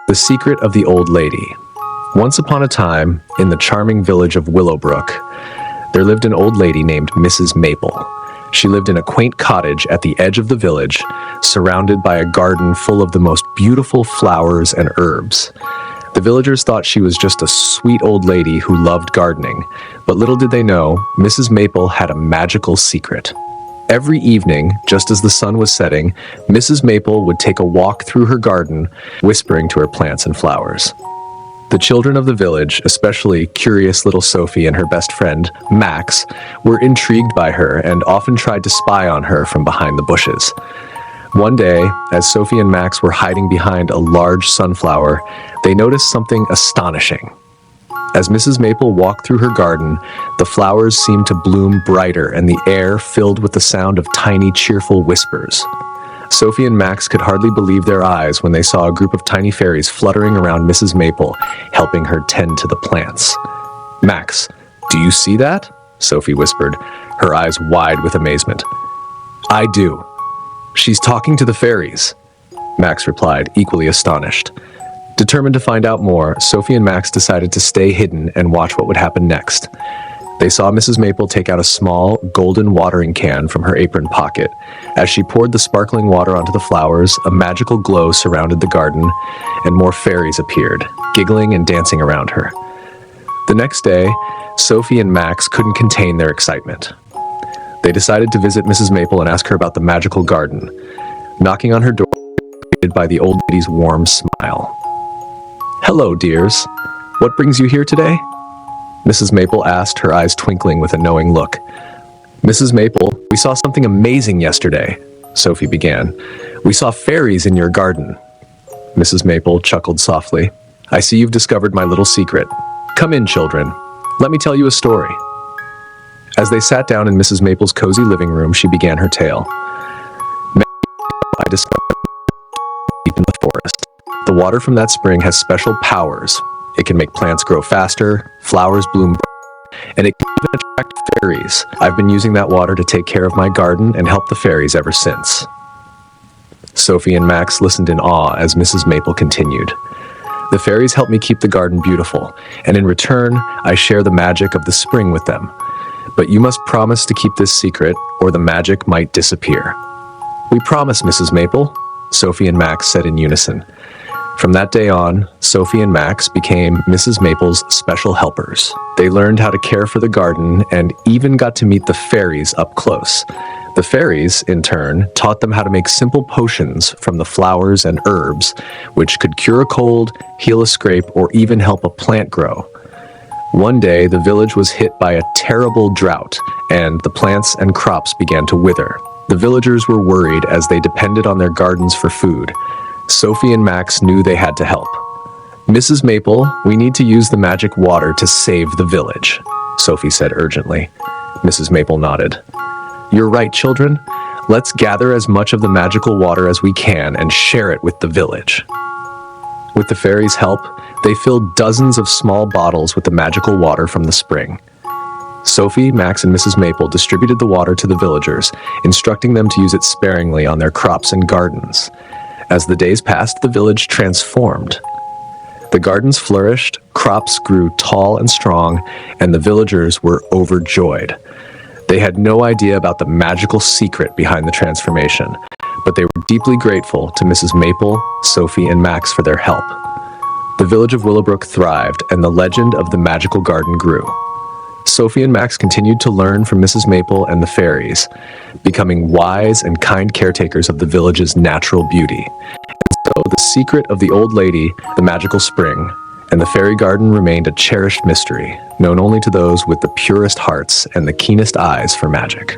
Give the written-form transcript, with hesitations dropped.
The Secret of the Old Lady. Once upon a time, in the charming village of Willowbrook, there lived an old lady named Mrs. Maple. She lived in a quaint cottage at the edge of the village, surrounded by a garden full of the most beautiful flowers and herbs. The villagers thought she was just a sweet old lady who loved gardening, but little did they know, Mrs. Maple had a magical secret. Every evening, just as the sun was setting, Mrs. Maple would take a walk through her garden, whispering to her plants and flowers. The children of the village, especially curious little Sophie and her best friend, Max, were intrigued by her and often tried to spy on her from behind the bushes. One day, as Sophie and Max were hiding behind a large sunflower, they noticed something astonishing. As Mrs. Maple walked through her garden, the flowers seemed to bloom brighter and the air filled with the sound of tiny, cheerful whispers. Sophie and Max could hardly believe their eyes when they saw a group of tiny fairies fluttering around Mrs. Maple, helping her tend to the plants. "Max, do you see that?" Sophie whispered, her eyes wide with amazement. "I do. She's talking to the fairies," Max replied, equally astonished. Determined to find out more, Sophie and Max decided to stay hidden and watch what would happen next. They saw Mrs. Maple take out a small, golden watering can from her apron pocket. As she poured the sparkling water onto the flowers, a magical glow surrounded the garden, and more fairies appeared, giggling and dancing around her. The next day, Sophie and Max couldn't contain their excitement. They decided to visit Mrs. Maple and ask her about the magical garden. Knocking on her door, greeted by the old lady's warm smile. "Hello, dears. What brings you here today?" Mrs. Maple asked, her eyes twinkling with a knowing look. "Mrs. Maple, we saw something amazing yesterday," Sophie began. "We saw fairies in your garden." Mrs. Maple chuckled softly. "I see you've discovered my little secret. Come in, children. Let me tell you a story." As they sat down in Mrs. Maple's cozy living room, she began her tale. "I discovered deep in the forest. The water from that spring has special powers. It can make plants grow faster, flowers bloom, and it can even attract fairies. I've been using that water to take care of my garden and help the fairies ever since." Sophie and Max listened in awe as Mrs. Maple continued. "The fairies help me keep the garden beautiful, and in return, I share the magic of the spring with them. But you must promise to keep this secret, or the magic might disappear." "We promise, Mrs. Maple," Sophie and Max said in unison. From that day on, Sophie and Max became Mrs. Maple's special helpers. They learned how to care for the garden and even got to meet the fairies up close. The fairies, in turn, taught them how to make simple potions from the flowers and herbs, which could cure a cold, heal a scrape, or even help a plant grow. One day, the village was hit by a terrible drought, and the plants and crops began to wither. The villagers were worried as they depended on their gardens for food. Sophie and Max knew they had to help. "Mrs. Maple, we need to use the magic water to save the village," Sophie said urgently. Mrs. Maple nodded. "You're right, children. Let's gather as much of the magical water as we can and share it with the village." With the fairies' help, they filled dozens of small bottles with the magical water from the spring. Sophie, Max, and Mrs. Maple distributed the water to the villagers, instructing them to use it sparingly on their crops and gardens. As the days passed, the village transformed. The gardens flourished, crops grew tall and strong, and the villagers were overjoyed. They had no idea about the magical secret behind the transformation, but they were deeply grateful to Mrs. Maple, Sophie, and Max for their help. The village of Willowbrook thrived, and the legend of the magical garden grew. Sophie and Max continued to learn from Mrs. Maple and the fairies, becoming wise and kind caretakers of the village's natural beauty. And so the secret of the old lady, the magical spring, and the fairy garden remained a cherished mystery, known only to those with the purest hearts and the keenest eyes for magic.